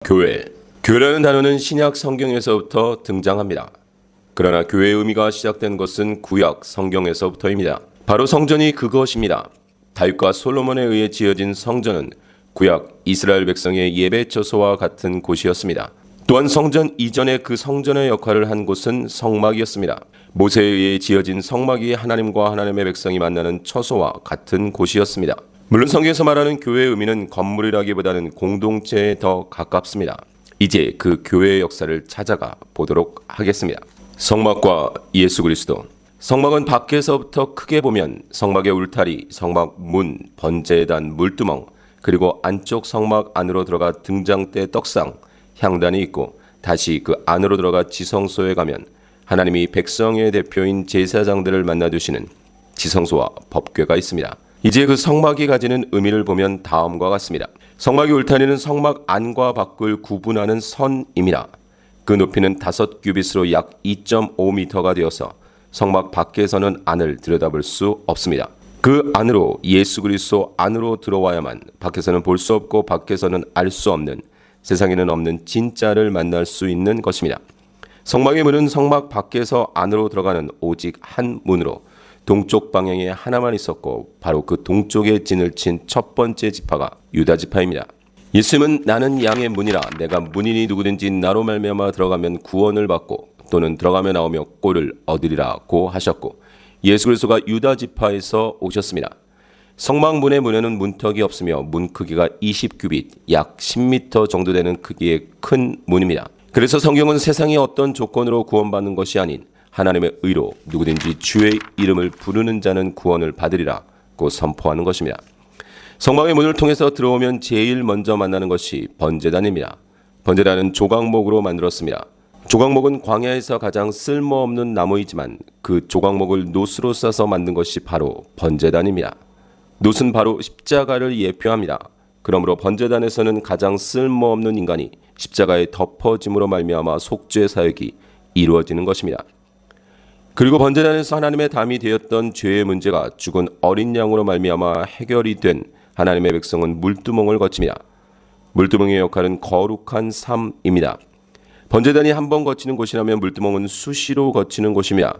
교회. 교회라는 단어는 신약 성경에서부터 등장합니다. 그러나 교회의 의미가 시작된 것은 구약 성경에서부터입니다. 바로 성전이 그것입니다. 다윗과 솔로몬에 의해 지어진 성전은 구약 이스라엘 백성의 예배 처소와 같은 곳이었습니다. 또한 성전 이전에 그 성전의 역할을 한 곳은 성막이었습니다. 모세에 의해 지어진 성막이 하나님과 하나님의 백성이 만나는 처소와 같은 곳이었습니다. 물론 성경에서 말하는 교회의 의미는 건물이라기보다는 공동체에 더 가깝습니다. 이제 그 교회의 역사를 찾아가 보도록 하겠습니다. 성막과 예수 그리스도. 성막은 밖에서부터 크게 보면 성막의 울타리, 성막 문, 번제단, 물두멍, 그리고 안쪽 성막 안으로 들어가 등장대 떡상, 향단이 있고 다시 그 안으로 들어가 지성소에 가면 하나님이 백성의 대표인 제사장들을 만나주시는 지성소와 법궤가 있습니다. 이제 그 성막이 가지는 의미를 보면 다음과 같습니다. 성막의 울타리는 성막 안과 밖을 구분하는 선입니다. 그 높이는 5규빗으로 약 2.5m가 되어서 성막 밖에서는 안을 들여다볼 수 없습니다. 그 안으로 예수 그리스도 안으로 들어와야만 밖에서는 볼 수 없고 밖에서는 알 수 없는, 세상에는 없는 진짜를 만날 수 있는 것입니다. 성막의 문은 성막 밖에서 안으로 들어가는 오직 한 문으로 동쪽 방향에 하나만 있었고 바로 그 동쪽에 진을 친 첫 번째 지파가 유다 지파입니다. 예수님은 나는 양의 문이라, 내가 문인이 누구든지 나로 말미암아 들어가면 구원을 받고 또는 들어가며 나오며 꼴을 얻으리라고 하셨고, 예수 그리스도가 유다 지파에서 오셨습니다. 성막 문의 문에는 문턱이 없으며 문 크기가 20규빗, 약 10m 정도 되는 크기의 큰 문입니다. 그래서 성경은 세상이 어떤 조건으로 구원받는 것이 아닌 하나님의 의로 누구든지 주의 이름을 부르는 자는 구원을 받으리라고 선포하는 것입니다. 성막의 문을 통해서 들어오면 제일 먼저 만나는 것이 번제단입니다. 번제단은 조각목으로 만들었습니다. 조각목은 광야에서 가장 쓸모없는 나무이지만 그 조각목을 놋으로 싸서 만든 것이 바로 번제단입니다. 놋은 바로 십자가를 예표합니다. 그러므로 번제단에서는 가장 쓸모없는 인간이 십자가에 덮어짐으로 말미암아 속죄 사역이 이루어지는 것입니다. 그리고 번제단에서 하나님의 담이 되었던 죄의 문제가 죽은 어린 양으로 말미암아 해결이 된 하나님의 백성은 물두멍을 거칩니다. 물두멍의 역할은 거룩한 삶입니다. 번제단이 한 번 거치는 곳이라면 물두멍은 수시로 거치는 곳입니다.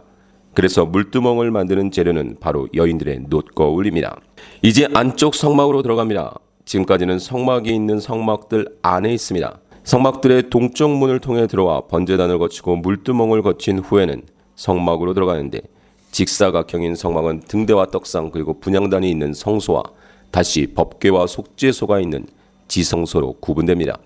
그래서 물두멍을 만드는 재료는 바로 여인들의 놋거울입니다. 이제 안쪽 성막으로 들어갑니다. 지금까지는 성막이 있는 성막들 안에 있습니다. 성막들의 동쪽 문을 통해 들어와 번제단을 거치고 물두멍을 거친 후에는 성막으로 들어가는데, 직사각형인 성막은 등대와 떡상 그리고 분향단이 있는 성소와 다시 법궤와 속죄소가 있는 지성소로 구분됩니다.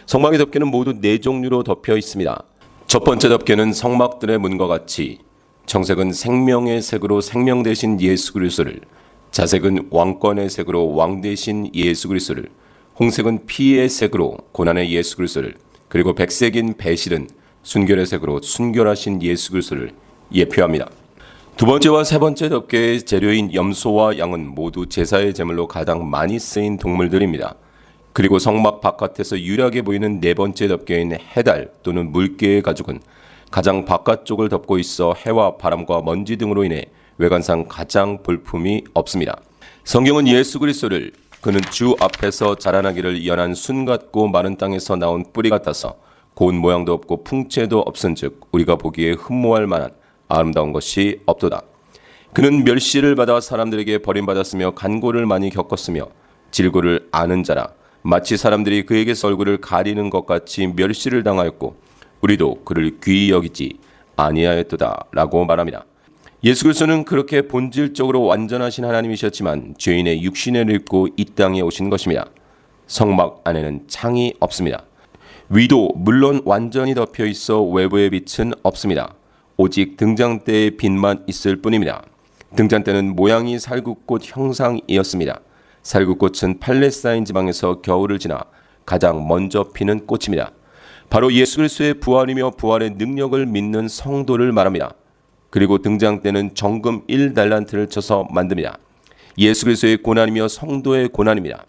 성막의 덮개는 모두 4종류로 덮여 있습니다. 첫 번째 덮개는 성막들의 문과 같이 청색은 생명의 색으로 생명 대신 예수 그리스도를, 자색은 왕권의 색으로 왕 대신 예수 그리스도를, 홍색은 피의 색으로 고난의 예수 그리스도를, 그리고 백색인 배실은 순결의 색으로 순결하신 예수 그리스도를 예표합니다. 두 번째와 세 번째 덮개의 재료인 염소와 양은 모두 제사의 제물로 가장 많이 쓰인 동물들입니다. 그리고 성막 바깥에서 유일하게 보이는 네 번째 덮개인 해달 또는 물개의 가죽은 가장 바깥쪽을 덮고 있어 해와 바람과 먼지 등으로 인해 외관상 가장 볼품이 없습니다. 성경은 예수 그리스도를 그는 주 앞에서 자라나기를 연한 순 같고 마른 땅에서 나온 뿌리 같아서 고운 모양도 없고 풍채도 없은즉 우리가 보기에 흠모할 만한 아름다운 것이 없도다. 그는 멸시를 받아 사람들에게 버림받았으며 간고를 많이 겪었으며 질고를 아는 자라. 마치 사람들이 그에게서 얼굴을 가리는 것 같이 멸시를 당하였고 우리도 그를 귀히 여기지 아니하였도다 라고 말합니다. 예수 그리스도는 그렇게 본질적으로 완전하신 하나님이셨지만 죄인의 육신을 입고 이 땅에 오신 것입니다. 성막 안에는 창이 없습니다. 위도 물론 완전히 덮여 있어 외부의 빛은 없습니다. 오직 등잔대의 빛만 있을 뿐입니다. 등잔대는 모양이 살구꽃 형상이었습니다. 살구꽃은 팔레스타인 지방에서 겨울을 지나 가장 먼저 피는 꽃입니다. 바로 예수 그리스도의 부활이며 부활의 능력을 믿는 성도를 말합니다. 그리고 등잔대는 정금 1달란트를 쳐서 만듭니다. 예수 그리스도의 고난이며 성도의 고난입니다.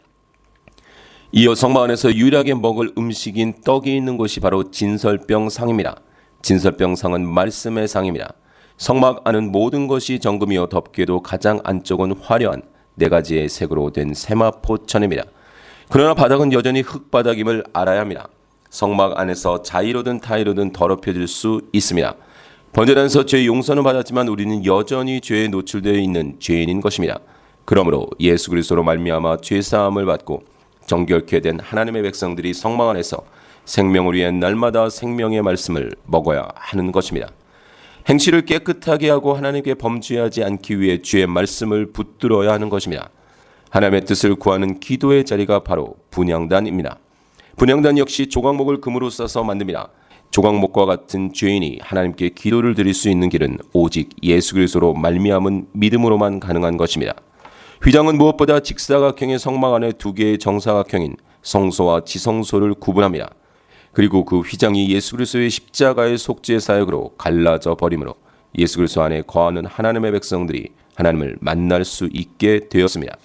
이어 성막 안에서 유일하게 먹을 음식인 떡이 있는 곳이 바로 진설병 상입니다. 진설병 상은 말씀의 상입니다. 성막 안은 모든 것이 정금이요 덮개도 가장 안쪽은 화려한 4가지의 색으로 된 세마포천입니다. 그러나 바닥은 여전히 흙바닥임을 알아야 합니다. 성막 안에서 자의로든 타의로든 더럽혀질 수 있습니다. 번제단에서 죄의 용서는 받았지만 우리는 여전히 죄에 노출되어 있는 죄인인 것입니다. 그러므로 예수 그리스도로 말미암아 죄 사함을 받고 정결케 된 하나님의 백성들이 성막 안에서 생명을 위해 날마다 생명의 말씀을 먹어야 하는 것입니다. 행실을 깨끗하게 하고 하나님께 범죄하지 않기 위해 주의 말씀을 붙들어야 하는 것입니다. 하나님의 뜻을 구하는 기도의 자리가 바로 분향단입니다. 분향단 역시 조각목을 금으로 싸서 만듭니다. 조각목과 같은 죄인이 하나님께 기도를 드릴 수 있는 길은 오직 예수 그리스도로 말미암은 믿음으로만 가능한 것입니다. 휘장은 무엇보다 직사각형의 성막 안에 두 개의 정사각형인 성소와 지성소를 구분합니다. 그리고 그 휘장이 예수 그리스도의 십자가의 속죄 사역으로 갈라져 버림으로 예수 그리스도 안에 거하는 하나님의 백성들이 하나님을 만날 수 있게 되었습니다.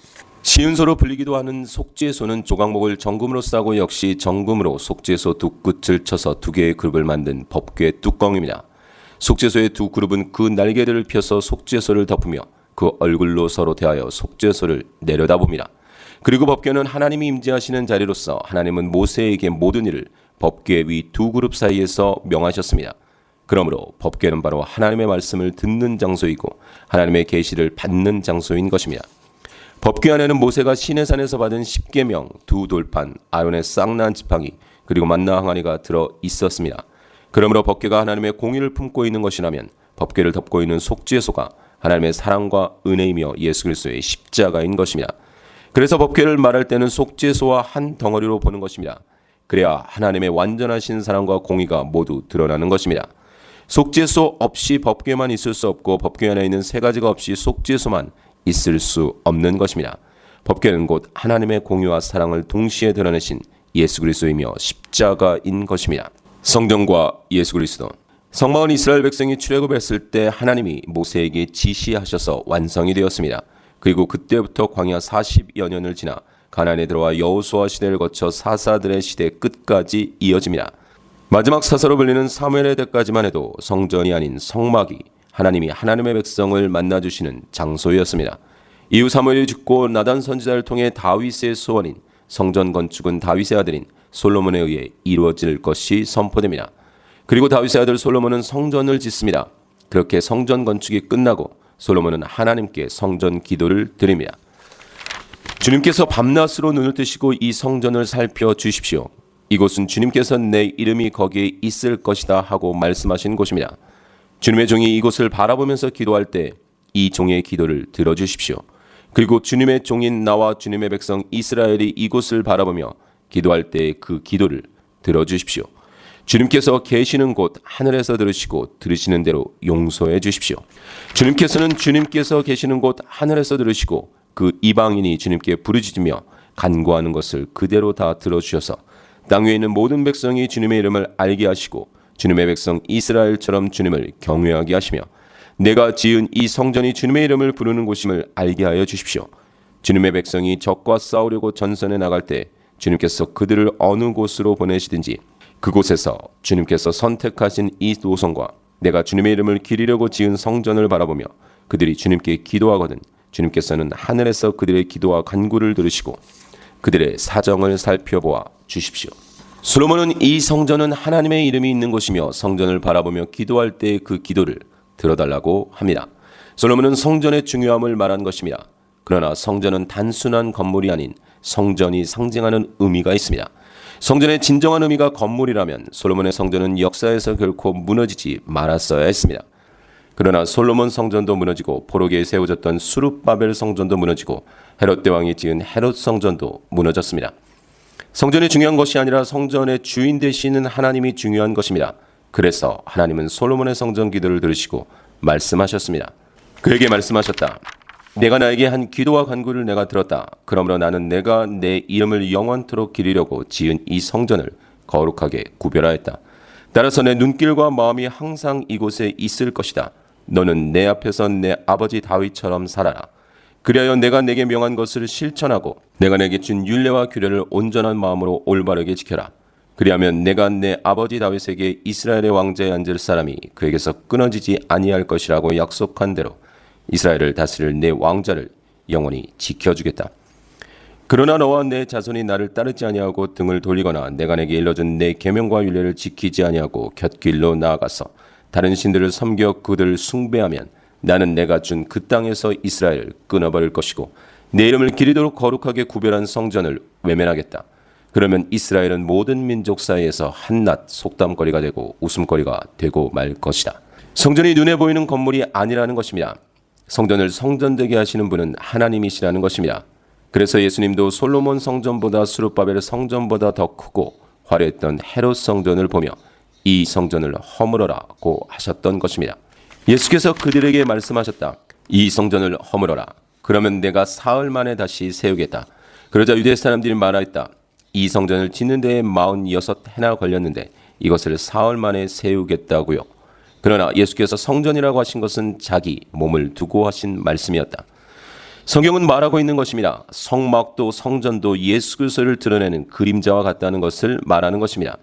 시은소로 불리기도 하는 속죄소는 조각목을 정금으로 싸고 역시 정금으로 속죄소 두 끝을 쳐서 두 개의 그룹을 만든 법궤 뚜껑입니다. 속죄소의 두 그룹은 그 날개들을 펴서 속죄소를 덮으며 그 얼굴로 서로 대하여 속죄소를 내려다봅니다. 그리고 법궤는 하나님이 임재하시는 자리로서 하나님은 모세에게 모든 일을 법궤 위 두 그룹 사이에서 명하셨습니다. 그러므로 법궤는 바로 하나님의 말씀을 듣는 장소이고 하나님의 계시를 받는 장소인 것입니다. 법궤 안에는 모세가 시내산에서 받은 십계명, 두 돌판, 아론의 쌍난 지팡이, 그리고 만나 항아리가 들어 있었습니다. 그러므로 법궤가 하나님의 공의를 품고 있는 것이라면 법궤를 덮고 있는 속죄소가 하나님의 사랑과 은혜이며 예수 그리스도의 십자가인 것입니다. 그래서 법궤를 말할 때는 속죄소와 한 덩어리로 보는 것입니다. 그래야 하나님의 완전하신 사랑과 공의가 모두 드러나는 것입니다. 속죄소 없이 법궤만 있을 수 없고 법궤 안에 있는 세 가지가 없이 속죄소만 있을 수 없는 것입니다. 법궤는 곧 하나님의 공의와 사랑을 동시에 드러내신 예수 그리스도이며 십자가인 것입니다. 성경과 예수 그리스도. 성막은 이스라엘 백성이 출애굽했을 때 하나님이 모세에게 지시하셔서 완성이 되었습니다. 그리고 그때부터 광야 40여 년을 지나 가나안에 들어와 여호수아 시대를 거쳐 사사들의 시대 끝까지 이어집니다. 마지막 사사로 불리는 사무엘의 때까지만 해도 성전이 아닌 성막이 하나님이 하나님의 백성을 만나주시는 장소였습니다. 이후 사무엘이 죽고 나단 선지자를 통해 다윗의 소원인 성전 건축은 다윗의 아들인 솔로몬에 의해 이루어질 것이 선포됩니다. 그리고 다윗의 아들 솔로몬은 성전을 짓습니다. 그렇게 성전 건축이 끝나고 솔로몬은 하나님께 성전 기도를 드립니다. 주님께서 밤낮으로 눈을 뜨시고 이 성전을 살펴주십시오. 이곳은 주님께서 내 이름이 거기에 있을 것이다 하고 말씀하신 곳입니다. 주님의 종이 이곳을 바라보면서 기도할 때 이 종의 기도를 들어주십시오. 그리고 주님의 종인 나와 주님의 백성 이스라엘이 이곳을 바라보며 기도할 때 그 기도를 들어주십시오. 주님께서 계시는 곳 하늘에서 들으시고 들으시는 대로 용서해 주십시오. 주님께서는 주님께서 계시는 곳 하늘에서 들으시고 그 이방인이 주님께 부르짖으며 간구하는 것을 그대로 다 들어주셔서 땅 위에 있는 모든 백성이 주님의 이름을 알게 하시고 주님의 백성 이스라엘처럼 주님을 경외하게 하시며 내가 지은 이 성전이 주님의 이름을 부르는 곳임을 알게 하여 주십시오. 주님의 백성이 적과 싸우려고 전선에 나갈 때 주님께서 그들을 어느 곳으로 보내시든지 그곳에서 주님께서 선택하신 이 노성과 내가 주님의 이름을 기리려고 지은 성전을 바라보며 그들이 주님께 기도하거든 주님께서는 하늘에서 그들의 기도와 간구를 들으시고 그들의 사정을 살펴보아 주십시오. 솔로몬은 이 성전은 하나님의 이름이 있는 곳이며 성전을 바라보며 기도할 때 그 기도를 들어달라고 합니다. 솔로몬은 성전의 중요함을 말한 것입니다. 그러나 성전은 단순한 건물이 아닌 성전이 상징하는 의미가 있습니다. 성전의 진정한 의미가 건물이라면 솔로몬의 성전은 역사에서 결코 무너지지 말았어야 했습니다. 그러나 솔로몬 성전도 무너지고 포로기에 세워졌던 수룹바벨 성전도 무너지고 헤롯 대왕이 지은 헤롯 성전도 무너졌습니다. 성전이 중요한 것이 아니라 성전의 주인 되시는 하나님이 중요한 것입니다. 그래서 하나님은 솔로몬의 성전 기도를 들으시고 말씀하셨습니다. 그에게 말씀하셨다. 내가 나에게 한 기도와 간구를 내가 들었다. 그러므로 나는 내가 내 이름을 영원토록 기리려고 지은 이 성전을 거룩하게 구별하였다. 따라서 내 눈길과 마음이 항상 이곳에 있을 것이다. 너는 내 앞에서 내 아버지 다윗처럼 살아라. 그리하여 내가 내게 명한 것을 실천하고 내가 내게 준 율례와 규례를 온전한 마음으로 올바르게 지켜라. 그리하면 내가 내 아버지 다윗에게 이스라엘의 왕자에 앉을 사람이 그에게서 끊어지지 아니할 것이라고 약속한 대로 이스라엘을 다스릴 내 왕자를 영원히 지켜주겠다. 그러나 너와 내 자손이 나를 따르지 아니하고 등을 돌리거나 내가 내게 일러준 내 계명과 율례를 지키지 아니하고 곁길로 나아가서 다른 신들을 섬겨 그들을 숭배하면 나는 내가 준 그 땅에서 이스라엘을 끊어버릴 것이고 내 이름을 기리도록 거룩하게 구별한 성전을 외면하겠다. 그러면 이스라엘은 모든 민족 사이에서 한낱 속담거리가 되고 웃음거리가 되고 말 것이다. 성전이 눈에 보이는 건물이 아니라는 것입니다. 성전을 성전되게 하시는 분은 하나님이시라는 것입니다. 그래서 예수님도 솔로몬 성전보다 스룹바벨 성전보다 더 크고 화려했던 헤롯 성전을 보며 이 성전을 허물어라고 하셨던 것입니다. 예수께서 그들에게 말씀하셨다. 이 성전을 허물어라. 그러면 내가 사흘 만에 다시 세우겠다. 그러자 유대 사람들이 말하였다. 이 성전을 짓는 데에 46해나 걸렸는데 이것을 사흘 만에 세우겠다고요. 그러나 예수께서 성전이라고 하신 것은 자기 몸을 두고 하신 말씀이었다. 성경은 말하고 있는 것입니다. 성막도 성전도 예수 그리스도를 드러내는 그림자와 같다는 것을 말하는 것입니다.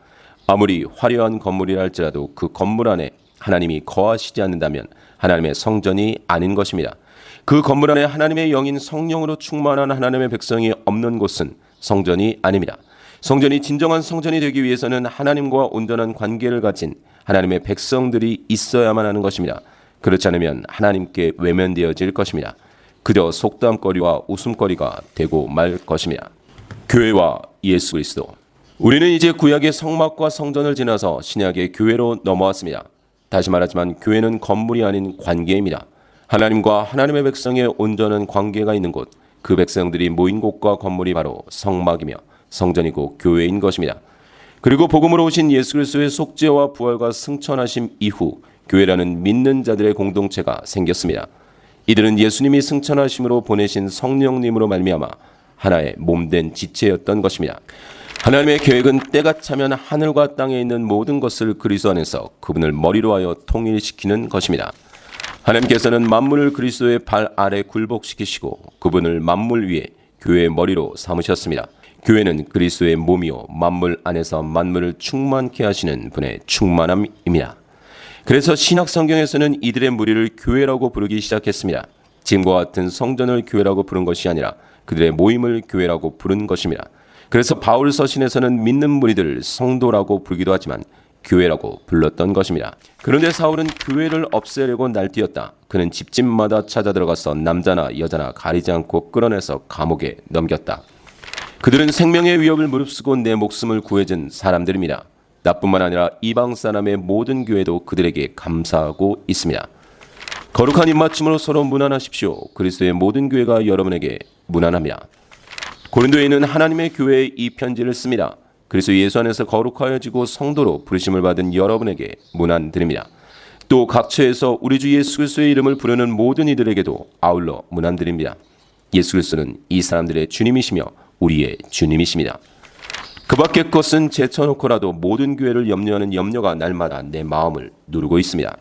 아무리 화려한 건물이라 할지라도 그 건물 안에 하나님이 거하시지 않는다면 하나님의 성전이 아닌 것입니다. 그 건물 안에 하나님의 영인 성령으로 충만한 하나님의 백성이 없는 곳은 성전이 아닙니다. 성전이 진정한 성전이 되기 위해서는 하나님과 온전한 관계를 가진 하나님의 백성들이 있어야만 하는 것입니다. 그렇지 않으면 하나님께 외면되어질 것입니다. 그저 속담거리와 웃음거리가 되고 말 것입니다. 교회와 예수 그리스도. 우리는 이제 구약의 성막과 성전을 지나서 신약의 교회로 넘어왔습니다. 다시 말하지만 교회는 건물이 아닌 관계입니다. 하나님과 하나님의 백성의 온전한 관계가 있는 곳, 그 백성들이 모인 곳과 건물이 바로 성막이며 성전이고 교회인 것입니다. 그리고 복음으로 오신 예수 그리스도의 속죄와 부활과 승천하심 이후 교회라는 믿는 자들의 공동체가 생겼습니다. 이들은 예수님이 승천하심으로 보내신 성령님으로 말미암아 하나의 몸된 지체였던 것입니다. 하나님의 계획은 때가 차면 하늘과 땅에 있는 모든 것을 그리스도 안에서 그분을 머리로 하여 통일시키는 것입니다. 하나님께서는 만물을 그리스도의 발 아래 굴복시키시고 그분을 만물 위에 교회의 머리로 삼으셨습니다. 교회는 그리스도의 몸이요 만물 안에서 만물을 충만케 하시는 분의 충만함입니다. 그래서 신약 성경에서는 이들의 무리를 교회라고 부르기 시작했습니다. 지금과 같은 성전을 교회라고 부른 것이 아니라 그들의 모임을 교회라고 부른 것입니다. 그래서 바울 서신에서는 믿는 무리들 성도라고 부르기도 하지만 교회라고 불렀던 것입니다. 그런데 사울은 교회를 없애려고 날뛰었다. 그는 집집마다 찾아 들어가서 남자나 여자나 가리지 않고 끌어내서 감옥에 넘겼다. 그들은 생명의 위협을 무릅쓰고 내 목숨을 구해준 사람들입니다. 나뿐만 아니라 이방 사람의 모든 교회도 그들에게 감사하고 있습니다. 거룩한 입맞춤으로 서로 문안하십시오. 그리스도의 모든 교회가 여러분에게 문안합니다. 고린도에 있는 하나님의 교회에 이 편지를 씁니다. 그리스도 예수 안에서 거룩하여지고 성도로 부르심을 받은 여러분에게 문안드립니다. 또 각처에서 우리 주 예수 그리스도의 이름을 부르는 모든 이들에게도 아울러 문안드립니다. 예수 그리스도는 이 사람들의 주님이시며 우리의 주님이십니다. 그 밖의 것은 제쳐놓고라도 모든 교회를 염려하는 염려가 날마다 내 마음을 누르고 있습니다.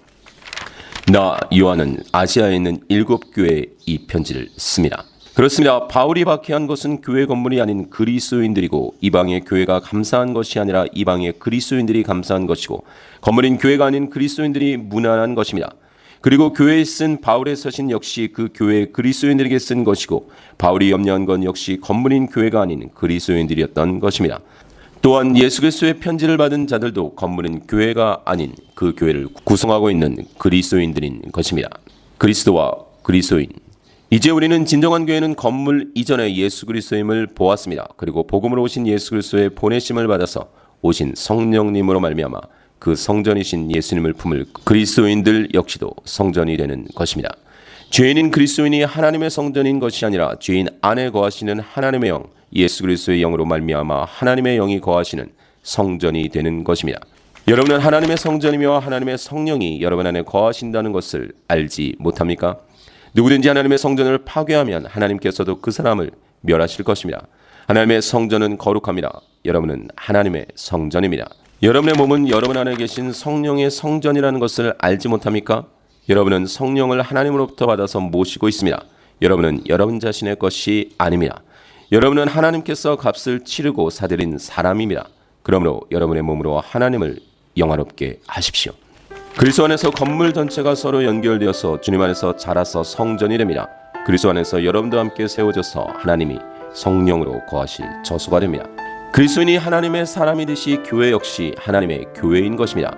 나 요한은 아시아에 있는 7교회에 이 편지를 씁니다. 그렇습니다. 바울이 박해한 것은 교회 건물이 아닌 그리스도인들이고 이방의 교회가 감사한 것이 아니라 이방의 그리스도인들이 감사한 것이고 건물인 교회가 아닌 그리스도인들이 무난한 것입니다. 그리고 교회에 쓴 바울의 서신 역시 그 교회 그리스도인들에게 쓴 것이고 바울이 염려한 건 역시 건물인 교회가 아닌 그리스도인들이었던 것입니다. 또한 예수 그리스도의 편지를 받은 자들도 건물인 교회가 아닌 그 교회를 구성하고 있는 그리스도인들인 것입니다. 그리스도와 그리스도인. 이제 우리는 진정한 교회는 건물 이전의 예수 그리스도임을 보았습니다. 그리고 복음으로 오신 예수 그리스도의 보내심을 받아서 오신 성령님으로 말미암아 그 성전이신 예수님을 품을 그리스도인들 역시도 성전이 되는 것입니다. 죄인인 그리스도인이 하나님의 성전인 것이 아니라 죄인 안에 거하시는 하나님의 영, 예수 그리스도의 영으로 말미암아 하나님의 영이 거하시는 성전이 되는 것입니다. 여러분은 하나님의 성전이며 하나님의 성령이 여러분 안에 거하신다는 것을 알지 못합니까? 누구든지 하나님의 성전을 파괴하면 하나님께서도 그 사람을 멸하실 것입니다. 하나님의 성전은 거룩합니다. 여러분은 하나님의 성전입니다. 여러분의 몸은 여러분 안에 계신 성령의 성전이라는 것을 알지 못합니까? 여러분은 성령을 하나님으로부터 받아서 모시고 있습니다. 여러분은 여러분 자신의 것이 아닙니다. 여러분은 하나님께서 값을 치르고 사들인 사람입니다. 그러므로 여러분의 몸으로 하나님을 영화롭게 하십시오. 그리스도 안에서 건물 전체가 서로 연결되어서 주님 안에서 자라서 성전이 됩니다. 그리스도 안에서 여러분도 함께 세워져서 하나님이 성령으로 거하실 저수가 됩니다. 그리스도인이 하나님의 사람이듯이 교회 역시 하나님의 교회인 것입니다.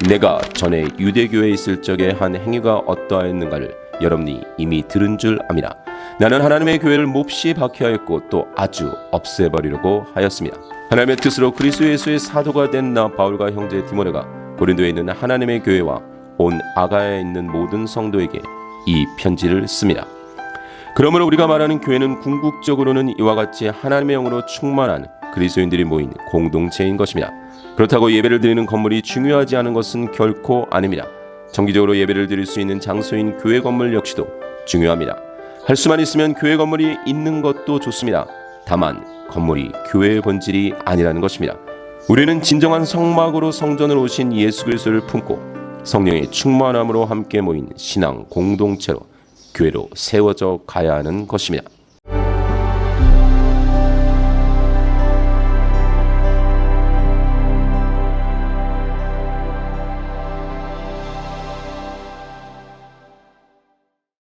내가 전에 유대교회에 있을 적에 한 행위가 어떠하였는가를 여러분이 이미 들은 줄 압니다. 나는 하나님의 교회를 몹시 박해하였고 또 아주 없애버리려고 하였습니다. 하나님의 뜻으로 그리스도 예수의 사도가 된 나 바울과 형제 디모데가 고린도에 있는 하나님의 교회와 온 아가야에 있는 모든 성도에게 이 편지를 씁니다. 그러므로 우리가 말하는 교회는 궁극적으로는 이와 같이 하나님의 영으로 충만한 그리스도인들이 모인 공동체인 것입니다. 그렇다고 예배를 드리는 건물이 중요하지 않은 것은 결코 아닙니다. 정기적으로 예배를 드릴 수 있는 장소인 교회 건물 역시도 중요합니다. 할 수만 있으면 교회 건물이 있는 것도 좋습니다. 다만 건물이 교회의 본질이 아니라는 것입니다. 우리는 진정한 성막으로 성전으로 오신 예수 그리스도를 품고 성령의 충만함으로 함께 모인 신앙 공동체로 교회로 세워져 가야 하는 것입니다.